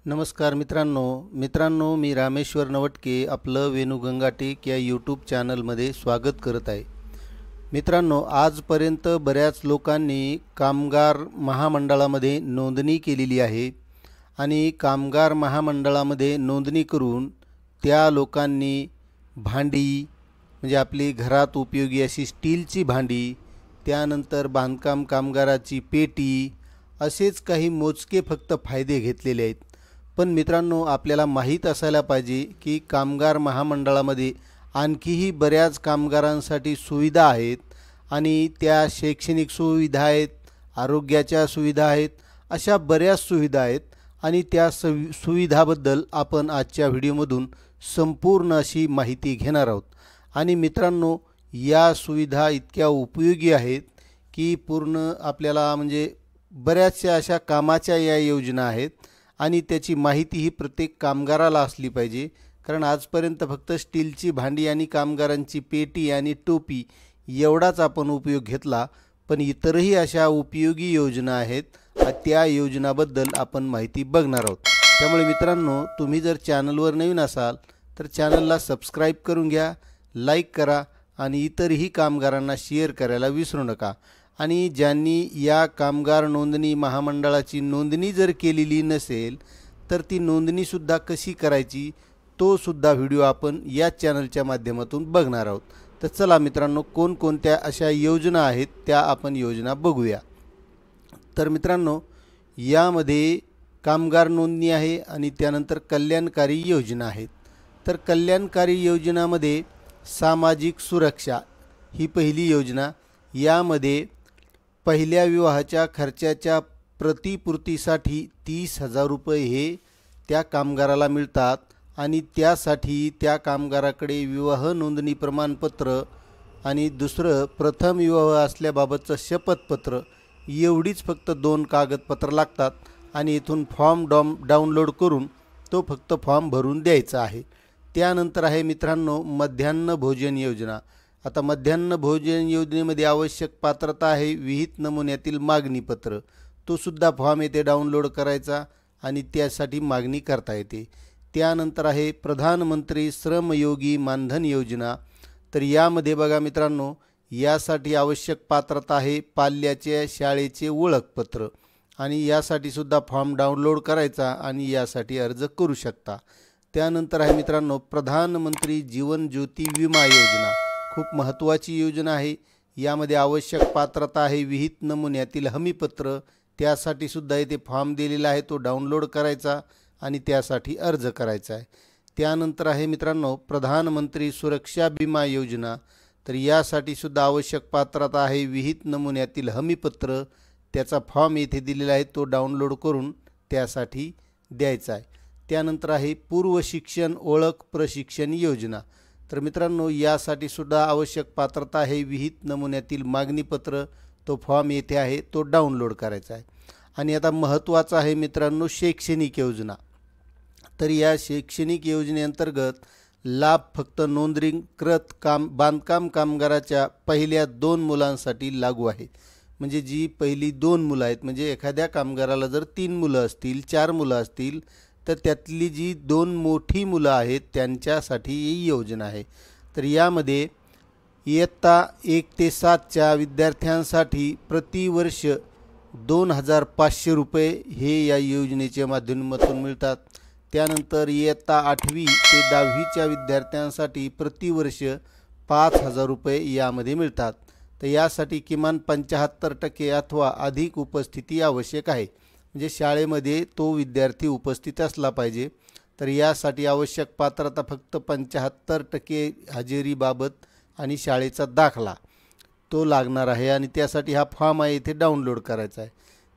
नमस्कार मित्रांनो मी रामेश्वर नवटके आपलं वेणुगंगा टेक या यूट्यूब चॅनलमध्ये स्वागत करत आहे। मित्रांनो, आजपर्यंत बऱ्याच लोकांनी कामगार महामंडळामध्ये नोंदणी केलेली आहे आणि कामगार महामंडळामध्ये नोंदणी करून त्या लोकांनी भांडी म्हणजे आपली घरात उपयोगी अशी स्टीलची भांडी, त्यानंतर बांधकाम कामगाराची पेटी असेच काही मोजके फक्त फायदे घेतलेले आहेत। पण मित्रांनो, आपल्याला माहीत असायला पाहिजे की कामगार महामंडळामध्ये आणखीही बऱ्याच कामगारांसाठी सुविधा आहेत आणि त्या शैक्षणिक सुविधा आहेत, आरोग्याच्या सुविधा आहेत, अशा बऱ्याच सुविधा आहेत आणि त्या सुविधाबद्दल आपण आजच्या व्हिडिओमधून संपूर्ण अशी माहिती घेणार आहोत। आणि मित्रांनो, या सुविधा इतक्या उपयोगी आहेत की पूर्ण आपल्याला म्हणजे बऱ्याचशा अशा कामाच्या या योजना आहेत आणि त्याची माहिती ही प्रत्येक कामगाराला असली पाहिजे। कारण आजपर्यंत फक्त स्टीलची भांडी आणि कामगारांची पेटी आणि टोपी एवढाच आपण उपयोग घेतला, पण इतरही अशा उपयोगी योजना आहेत, त्या योजनाबद्दल आपण माहिती बघणार आहोत। त्यामुळे मित्रांनो, तुम्ही जर चॅनलवर नवीन असाल तर चॅनलला सबस्क्राईब करून घ्या, लाईक करा आणि इतरही कामगारांना शेअर करायला विसरू नका। आणि ज्यांनी या कामगार नोंदणी महामंडळाची नोंदणी जर केलेली नसेल तर ती नोंदणीसुद्धा कशी करायची तो सुद्धा व्हिडिओ आपण या चॅनलच्या माध्यमातून बघणार आहोत। तर चला मित्रांनो, कोणकोणत्या अशा योजना आहेत त्या आपण योजना बघूया। तर मित्रांनो, यामध्ये कामगार नोंदणी आहे आणि त्यानंतर कल्याणकारी योजना आहेत। तर कल्याणकारी योजनामध्ये सामाजिक सुरक्षा ही पहिली योजना। यामध्ये पहिल्या विवाहाच्या खर्चाच्या प्रतिपूर्तीसाठी 30,000 रुपये हे त्या कामगाराला मिळतात आणि त्यासाठी त्या कामगाराकडे विवाह नोंदणी प्रमाणपत्र आणि दुसरं प्रथम विवाह असल्याबाबतचं शपथपत्र एवढीच फक्त 2 कागदपत्र लागतात आणि इथून फॉर्म डाउनलोड करून तो फक्त फॉर्म भरून द्यायचा आहे। त्यानंतर आहे मित्रांनो मध्यान्ह भोजन योजना। आता मध्यान्ह भोजन योजनेमध्ये आवश्यक पात्रता आहे विहित नमुन्यातील मागणीपत्र, तो सुद्धा फॉर्म येथे डाउनलोड करायचा आणि त्यासाठी मागणी करता येते। त्यानंतर आहे प्रधानमंत्री श्रमयोगी मानधन योजना। तर यामध्ये बघा मित्रांनो, यासाठी आवश्यक पात्रता आहे पाल्याच्या शाळेचे ओळखपत्र आणि यासाठी सुद्धा फॉर्म डाउनलोड करायचा आणि यासाठी अर्ज करू शकता। त्यानंतर आहे मित्रांनो प्रधानमंत्री जीवन ज्योती विमा योजना, खूप महत्त्वाची योजना आहे। यामध्ये आवश्यक पात्रता आहे विहित नमुन्यातील हमीपत्र, त्यासाठी सुद्धा इथे फॉर्म दिलेला आहे, तो डाउनलोड करायचा आणि त्यासाठी अर्ज करायचा आहे। त्यानंतर आहे मित्रांनो प्रधानमंत्री सुरक्षा विमा योजना। तर यासाठी सुद्धा आवश्यक पात्रता आहे विहित नमुन्यातील हमीपत्र, त्याचा फॉर्म इथे दिलेला आहे, तो डाउनलोड करून त्यासाठी द्यायचा आहे। त्यानंतर आहे पूर्व शिक्षण ओळख प्रशिक्षण योजना। तर मित्रांनो, यासाठी सुद्धा आवश्यक पात्रता आहे विहित नमुन्यातील मागणीपत्र, तो फॉर्म येथे आहे, तो डाउनलोड करायचा आहे। आणि आता महत्त्वाचा आहे मित्रांनो शैक्षणिक योजना। तर या शैक्षणिक योजनेअंतर्गत लाभ फक्त नोंदणीकृत बांधकाम कामगाराच्या पहिल्या 2 मुलांसाठी लागू आहे। म्हणजे जी पहिली 2 मुलं आहेत, म्हणजे एखाद्या कामगाराला जर 3 मुलं असतील, 4 मुलं असतील तर त्यातली जी 2 मोठी मुलं आहेत त्यांच्यासाठी ही योजना आहे। तर यामध्ये इयत्ता 1 ते 7च्या विद्यार्थ्यांसाठी प्रतिवर्ष 2,500 रुपये हे या योजनेच्या माध्यमातून मिळतात। त्यानंतर इयत्ता 8वी ते 10वीच्या विद्यार्थ्यांसाठी प्रतिवर्ष 5,000 रुपये यामध्ये मिळतात। तर यासाठी किमान 75% अथवा अधिक उपस्थिती आवश्यक आहे, म्हणजे शाळेमध्ये तो विद्यार्थी उपस्थित असला पाहिजे। तर यासाठी आवश्यक पात्रता फक्त 75% हजेरीबाबत आणि शाळेचा दाखला तो लागणार आहे आणि त्यासाठी हा फॉर्म आहे इथे डाउनलोड करायचा आहे।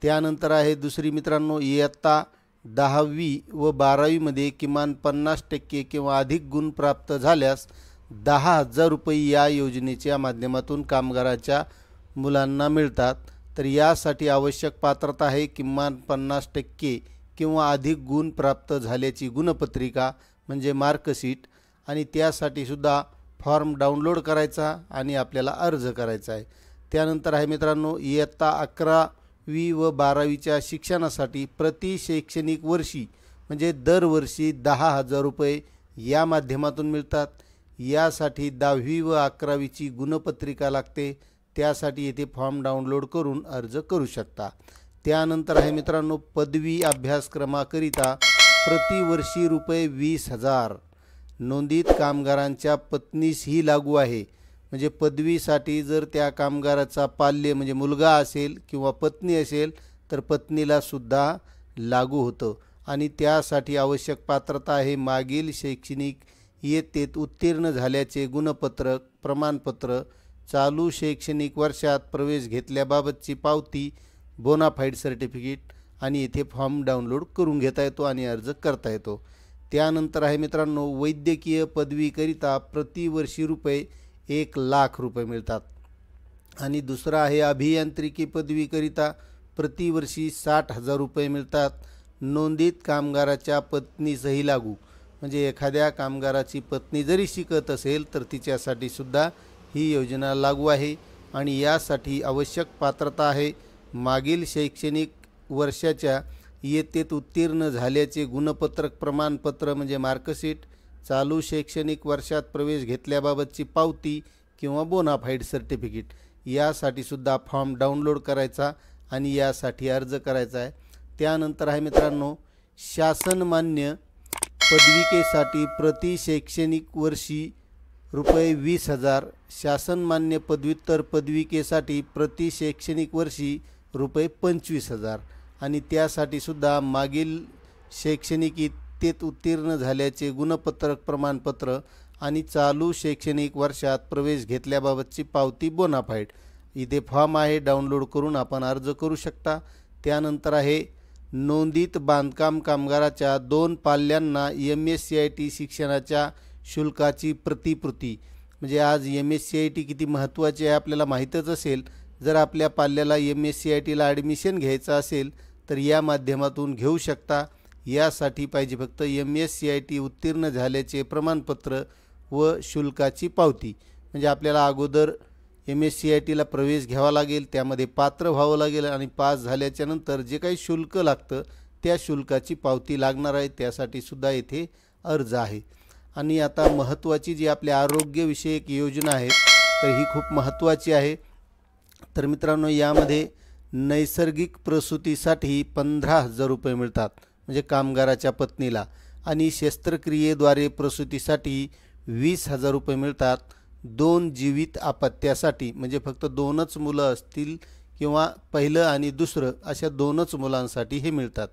त्यानंतर आहे दुसरी मित्रांनो इयत्ता 10वी व 12वीमध्ये किमान 50% किंवा अधिक गुण प्राप्त झाल्यास 10,000 रुपये या योजनेच्या माध्यमातून कामगाराच्या मुलांना मिळतात। तर यासाठी आवश्यक पात्रता आहे किमान 50% किंवा अधिक गुण प्राप्त झाल्याची गुणपत्रिका म्हणजे मार्कशीट आणि त्यासाठी सुद्धा फॉर्म डाउनलोड करायचा आणि आपल्याला अर्ज करायचा आहे। त्यानंतर आहे मित्रांनो इयत्ता 11वी व 12वीच्या शिक्षणासाठी प्रति शैक्षणिक वर्षी म्हणजे दरवर्षी 10,000 रुपये या माध्यमातून मिळतात। यासाठी 10वी व 11वीची गुणपत्रिका लागते, त्यासाठी येथे फॉर्म डाउनलोड करून अर्ज करू शकता। त्यानंतर आहे मित्रांनो, पदवी अभ्यासक्रमाकरिता प्रतिवर्षी रुपये 20,000 नोंदित कामगारांच्या पत्नीसही लागू आहे। म्हणजे पदवीसाठी जर त्या कामगाराचा पाल्य म्हणजे मुलगा असेल किंवा पत्नी असेल तर पत्नीला सुद्धा लागू होतं आणि त्यासाठी आवश्यक पात्रता आहे मागील शैक्षणिक इयत्तेत उत्तीर्ण झाल्याचे गुणपत्रक, प्रमाणपत्र, चालू शैक्षणिक वर्षात प्रवेश घेतल्याबाबतची पावती, बोनाफाईड सर्टिफिकेट आणि येथे फॉर्म डाउनलोड करून घेता येतो आणि अर्ज करता येतो। त्यानंतर आहे मित्रांनो, वैद्यकीय पदवीकरिता प्रतिवर्षी रुपये 1,00,000 रुपये मिळतात। आणि दुसरा आहे अभियांत्रिकी पदवीकरिता प्रतिवर्षी 60,000 रुपये मिळतात। नोंदित कामगाराच्या पत्नीसही लागू, म्हणजे एखाद्या कामगाराची पत्नी जरी शिकत असेल तर तिच्यासाठी सुद्धा ही योजना लागू आहे आणि यासाठी आवश्यक पात्रता आहे मागील शैक्षणिक वर्षाच्या इयत्तेत उत्तीर्ण झाल्याचे गुणपत्रक, प्रमाणपत्र म्हणजे मार्कशीट, चालू शैक्षणिक वर्षात प्रवेश घेतल्याबाबतची पावती किंवा बोनाफाईड सर्टिफिकेट, यासाठी सुद्धा फॉर्म डाउनलोड करायचा आणि यासाठी अर्ज करायचा आहे। त्यानंतर आहे मित्रांनो, शासनमान्य पदविकेसाठी प्रति शैक्षणिक वर्षी रुपये 20,000, शासनमान्य पदव्युत्तर पदविकेसाठी प्रति शैक्षणिक वर्षी रुपये 25,000 आणि त्यासाठी सुद्धा मागील शैक्षणिक इयत्तेत उत्तीर्ण झाल्याचे गुणपत्रक, प्रमाणपत्र आणि चालू शैक्षणिक वर्षात प्रवेश घेतल्याबाबतची पावती, बोनाफाईड, इथे फॉर्म आहे, डाउनलोड करून आपण अर्ज करू शकता। त्यानंतर आहे नोंदित बांधकाम कामगाराच्या 2 पाल्यांना MSCIT शिक्षणाच्या शुल्काची प्रतिपूर्ती, म्हणजे आज MSCIT किती महत्त्वाची आहे आपल्याला माहीतच असेल। जर आपल्या पाल्याला MSCITला ॲडमिशन घ्यायचं असेल तर या माध्यमातून घेऊ शकता। यासाठी पाहिजे फक्त MSCIT उत्तीर्ण झाल्याचे प्रमाणपत्र व शुल्काची पावती, म्हणजे आपल्याला अगोदर MSCITला प्रवेश घ्यावा लागेल, त्यामध्ये पात्र व्हावं लागेल आणि पास झाल्याच्या नंतर जे काही शुल्क लागतं त्या शुल्काची पावती लागणार आहे, त्यासाठी सुद्धा येथे अर्ज आहे। आणि आता महत्त्वाची जी आपल्या आरोग्यविषयक योजना आहे तर ही खूप महत्त्वाची आहे। तर मित्रांनो, यामध्ये नैसर्गिक प्रसूतीसाठी 15,000 रुपये मिळतात म्हणजे कामगाराच्या पत्नीला, आणि शस्त्रक्रियेद्वारे प्रसूतीसाठी 20,000 रुपये मिळतात। 2 जीवित अपत्यासाठी, म्हणजे फक्त 2च मुलं असतील किंवा पहिलं आणि दुसरं अशा 2च मुलांसाठी हे मिळतात।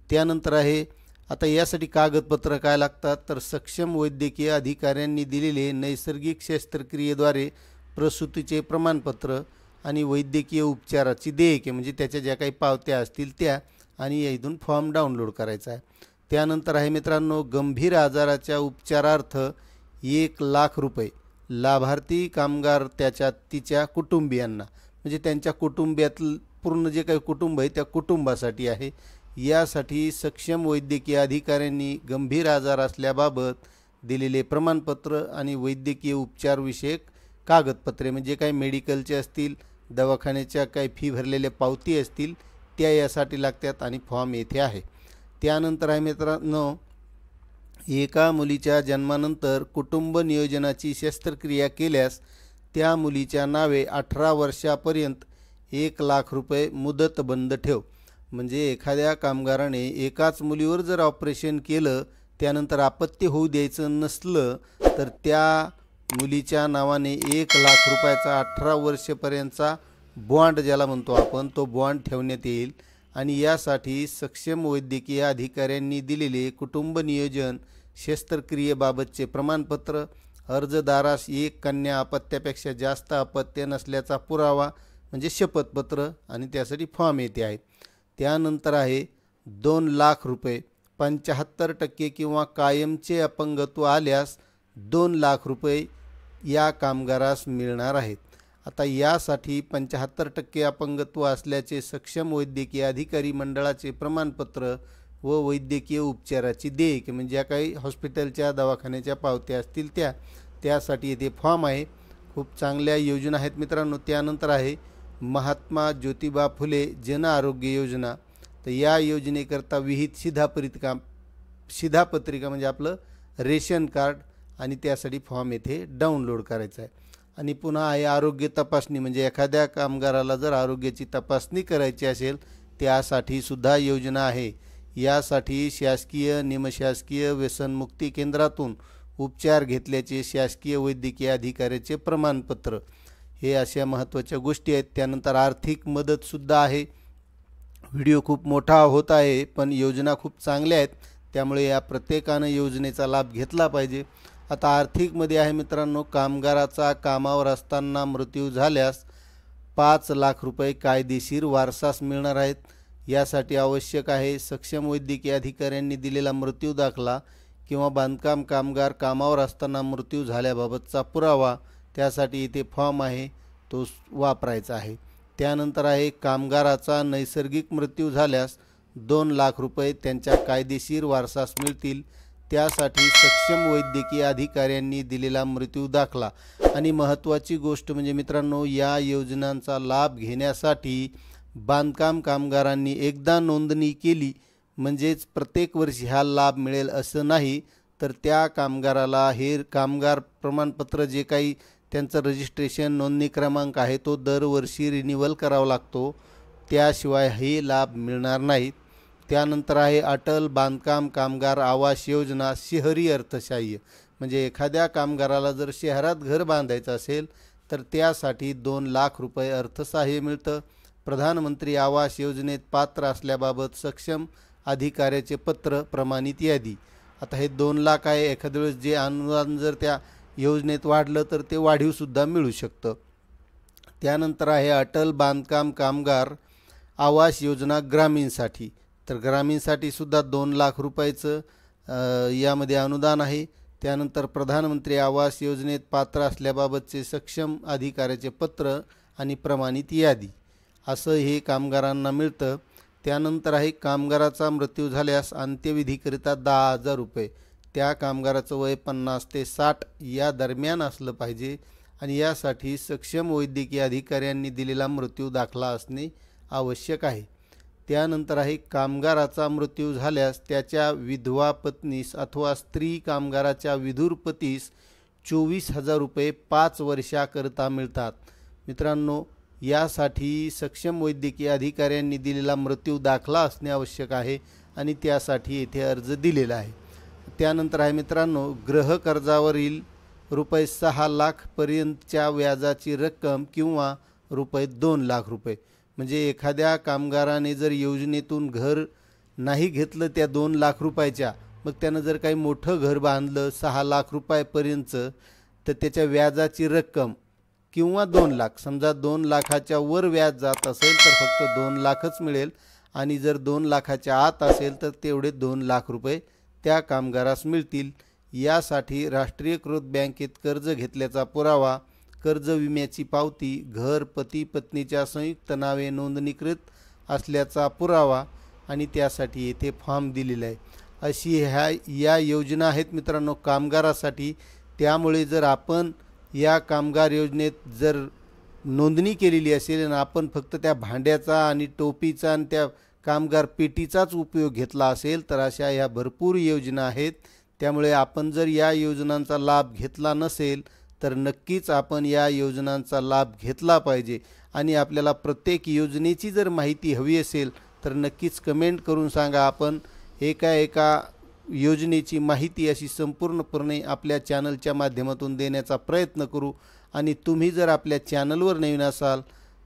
त्यानंतर आहे, आता यासाठी कागदपत्र काय लागतात तर सक्षम वैद्यकीय अधिकाऱ्यांनी दिलेले नैसर्गिक शस्त्रक्रियेद्वारे प्रसूतीचे प्रमाणपत्र आणि वैद्यकीय उपचाराची देयके, म्हणजे त्याच्या ज्या काही पावत्या असतील त्या, आणि यातून फॉर्म डाउनलोड करायचा आहे। त्यानंतर आहे मित्रांनो, गंभीर आजाराच्या उपचारार्थ 1,00,000 रुपये लाभार्थी कामगार तिच्या कुटुंबियांना, म्हणजे त्यांच्या कुटुंबातील पूर्ण जे काही कुटुंब आहे त्या कुटुंबासाठी आहे। यासाठी सक्षम वैद्यकीय अधिकाऱ्यांनी गंभीर आजार असल्याबाबत दिलेले प्रमाणपत्र आणि वैद्यकीय उपचारविषयक कागदपत्रे, म्हणजे काही मेडिकलचे असतील, दवाखान्याच्या काही फी भरलेल्या पावती असतील त्या यासाठी लागतात आणि फॉर्म येथे आहे। त्यानंतर आहे मित्रांनो, एका मुलीच्या जन्मानंतर कुटुंब नियोजनाची शस्त्रक्रिया केल्यास त्या मुलीच्या नावे 18 वर्षापर्यंत 1,00,000 रुपये मुदत बंद ठेव, म्हणजे एखाद्या कामगाराने एकाच मुलीवर जर ऑपरेशन केलं त्यानंतर आपत्ती होऊ द्यायचं नसलं तर त्या मुलीच्या नावाने 1,00,000 रुपयाचा 18 वर्षापर्यंतचा बॉन्ड ज्याला म्हणतो आपण तो बॉन्ड ठेवण्यात येईल। आणि यासाठी सक्षम वैद्यकीय अधिकाऱ्यांनी दिलेले कुटुंब नियोजन शस्त्रक्रियेबाबतचे प्रमाणपत्र, अर्जदारास 1 कन्या अपत्यापेक्षा जास्त अपत्य नसल्याचा पुरावा म्हणजे शपथपत्र आणि त्यासाठी फॉर्म येते आहे। त्यानंतर आहे 2,00,000 रुपये 75% किंवा कायमचे अपंगत्व आल्यास 2,00,000 रुपये या कामगारास मिळणार आहेत। आता यासाठी 75% अपंगत्व असल्याचे सक्षम वैद्यकीय अधिकारी मंडळाचे प्रमाणपत्र व वैद्यकीय उपचाराची देयके, म्हणजे ज्या काही हॉस्पिटलच्या दवाखान्याच्या पावत्या असतील त्यासाठी येथे फॉर्म आहे। खूप चांगल्या योजना आहेत मित्रांनो। त्यानंतर आहे महात्मा ज्योतिबा फुले जन आरोग्य योजना, तर या योजनेकरता विहित शिधापत्रिका शिधापत्रिका म्हणजे आपलं रेशन कार्ड आणि त्यासाठी फॉर्म येथे डाउनलोड करायचा आहे. आणि पुन्हा आहे आरोग्य तपासणी, म्हणजे एखाद्या कामगाराला जर आरोग्याची तपासणी करायची असेल त्यासाठी सुद्धा योजना आहे. यासाठी शासकीय निमशासकीय व्यसनमुक्ती केंद्रातून उपचार घेतल्याचे शासकीय वैद्यकीय अधिकाऱ्याचे प्रमाणपत्र, हे अशा महत्त्वाच्या गोष्टी आहेत. त्यानंतर आर्थिक मदतसुद्धा आहे. व्हिडिओ खूप मोठा होत आहे पण योजना खूप चांगल्या आहेत, त्यामुळे या प्रत्येकानं योजनेचा लाभ घेतला पाहिजे. आता आर्थिकमध्ये आहे मित्रांनो, कामगाराचा कामावर असताना मृत्यू झाल्यास 5 लाख रुपये कायदेशीर वारसास मिळणार आहेत. यासाठी आवश्यक आहे सक्षम वैद्यकीय अधिकाऱ्यांनी दिलेला मृत्यू दाखला किंवा बांधकाम कामगार कामावर असताना मृत्यू झाल्याबाबतचा पुरावा. त्यासाठी इथे फॉर्म आहे तो वापरायचा आहे. त्यानंतर आहे कामगाराचा नैसर्गिक मृत्यू झाल्यास 2 लाख रुपये त्यांच्या कायदेशीर वारसास मिळतील. त्यासाठी सक्षम वैद्यकीय अधिकाऱ्यांनी दिलेला मृत्यू दाखला. आणि महत्त्वाची गोष्ट म्हणजे मित्रांनो, या योजनांचा लाभ घेण्यासाठी बांधकाम कामगारांनी एकदा नोंदणी केली म्हणजेच प्रत्येक वर्षी हा लाभ मिळेल असं नाही, तर त्या कामगाराला हे कामगार प्रमाणपत्र जे काही त्यांचं रजिस्ट्रेशन नोंदणी क्रमांक आहे तो दरवर्षी रिन्यूअल करावा लागतो, त्याशिवाय हे लाभ मिळणार नाहीत. त्यानंतर आहे अटल बांधकाम कामगार आवास योजना शहरी अर्थसहाय्य, म्हणजे एखाद्या कामगाराला जर शहरात घर बांधायचं असेल तर त्यासाठी 2 लाख रुपये अर्थसहाय्य मिळतं. प्रधानमंत्री आवास योजनेत पात्र असल्याबाबत सक्षम अधिकाऱ्याचे पत्र प्रमाणित यादी. आता हे 2 लाख आहे, एखाद्या वेळेस जे अनुदान जर त्या योजनेत वाढलं तर ते वाढीवसुद्धा मिळू शकतं. त्यानंतर आहे अटल बांधकाम कामगार आवास योजना ग्रामीणसाठी, तर ग्रामीणसाठी सुद्धा 2 लाख रुपयाचं यामध्ये अनुदान आहे. त्यानंतर प्रधानमंत्री आवास योजनेत पात्र असल्याबाबतचे सक्षम अधिकाऱ्याचे पत्र आणि प्रमाणित यादी, असं हे कामगारांना मिळतं. त्यानंतर आहे कामगाराचा मृत्यू झाल्यास अंत्यविधीकरिता 10,000 रुपये. त्या कामगाराचं वय 50 ते 60 या दरम्यान असलं पाहिजे आणि यासाठी सक्षम वैद्यकीय अधिकाऱ्यांनी दिलेला मृत्यू दाखला असणे आवश्यक आहे. त्यानंतर आहे कामगाराचा मृत्यू झाल्यास त्याच्या विधवा पत्नीस अथवा स्त्री कामगाराच्या विधुर पतीस 24,000 रुपये 5 वर्षाकरता मिळतात. मित्रांनो, यासाठी सक्षम वैद्यकीय अधिकाऱ्यांनी दिलेला मृत्यू दाखला असणे आवश्यक आहे आणि त्यासाठी येथे अर्ज दिलेला आहे. त्यानंतर आहे मित्रांनो, गृहकर्जावरील रुपये 6 लाख पर्यंतच्या व्याजाची रक्कम किंवा रुपये 2 लाख रुपये, म्हणजे एखाद्या कामगाराने जर योजनेतून घर नाही घेतलं त्या 2 लाख रुपयाच्या, मग त्यानं जर काही मोठं घर बांधलं 6 लाख रुपयापर्यंतचं, तर त्याच्या व्याजाची रक्कम किंवा 2 लाख, समजा 2 लाखाच्या वर व्याज जात असेल तर फक्त 2 लाखच मिळेल आणि जर 2 लाखाच्या आत असेल तर तेवढे 2 लाख रुपये त्या कामगारास मिळतील. यासाठी राष्ट्रीयकृत बँकेत कर्ज घेतल्याचा पुरावा, कर्ज विम्याची पावती, घर पती पत्नीच्या संयुक्त नावे नोंदणीकृत असल्याचा पुरावा आणि त्यासाठी येथे फॉर्म दिलेला आहे. अशी या योजना आहेत मित्रांनो कामगारासाठी. त्यामुळे जर आपण या कामगार योजनेत जर नोंदणी केलेली असेल आणि आपण फक्त त्या भांड्याचा आणि टोपीचा आणि त्या कामगार पेटीचाच उपयोग घेतला असेल तर अशा ह्या भरपूर योजना आहेत. त्यामुळे आपण जर या योजनांचा लाभ घेतला नसेल तर नक्कीच आपण या योजनांचा लाभ घेतला पाहिजे. आणि आपल्याला प्रत्येक योजनेची जर माहिती हवी असेल तर नक्कीच कमेंट करून सांगा. आपण एका योजनेची माहिती अशी संपूर्णपणे आपल्या चॅनलच्या माध्यमातून देण्याचा प्रयत्न करू. आणि तुम्ही जर आपल्या चॅनलवर नवीन असाल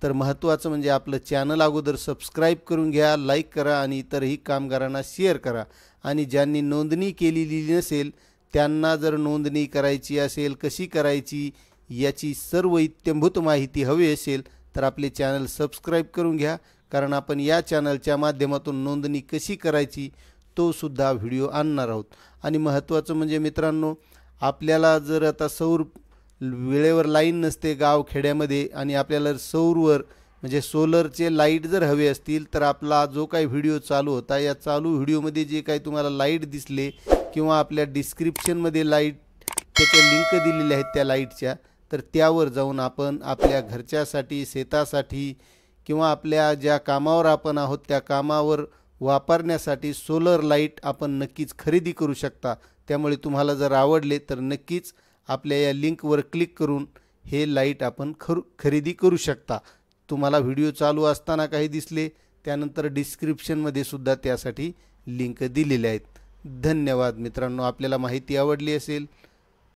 तर महत्त्वाचं म्हणजे आपलं चॅनल अगोदर सबस्क्राईब करून घ्या, लाईक करा आणि इतरही कामगारांना शेअर करा. आणि ज्यांनी नोंदणी केलेली नसेल त्यांना जर नोंदणी करायची असेल, कशी करायची याची सर्व इत्थंभूत माहिती हवी असेल तर आपले चॅनल सबस्क्राईब करून घ्या, कारण आपण या चॅनलच्या माध्यमातून नोंदणी कशी करायची तो सुद्धा व्हिडिओ आणणार आहोत. आणि महत्त्वाचं म्हणजे मित्रांनो, आपल्याला जर आता सौर वेळेवर लाईन नसते गावखेड्यामध्ये आणि आपल्याला सौरवर म्हणजे सोलरचे लाईट जर हवे असतील तर आपला जो काही व्हिडिओ चालू होता या चालू व्हिडिओमध्ये जे काही तुम्हाला लाईट दिसले किंवा आपल्या डिस्क्रिप्शनमध्ये लाईट त्याच्या लिंक दिलेल्या आहेत त्या लाईटच्या, तर त्यावर जाऊन आपण आपल्या घरच्यासाठी शेतासाठी किंवा आपल्या ज्या कामावर आपण आहोत त्या कामावर वापरण्यासाठी सोलर लाईट आपण नक्कीच खरेदी करू शकता। त्यामुळे तुम्हाला जर आवडले तर नक्कीच आपल्या या लिंकवर क्लिक करून हे लाईट आपण खरेदी करू शकता। तुम्हाला व्हिडिओ चालू असताना काही दिसले त्यानंतर डिस्क्रिप्शनमध्ये सुद्धा त्यासाठी लिंक दिलेले आहेत। धन्यवाद मित्रांनो, आपल्याला माहिती आवडली असेल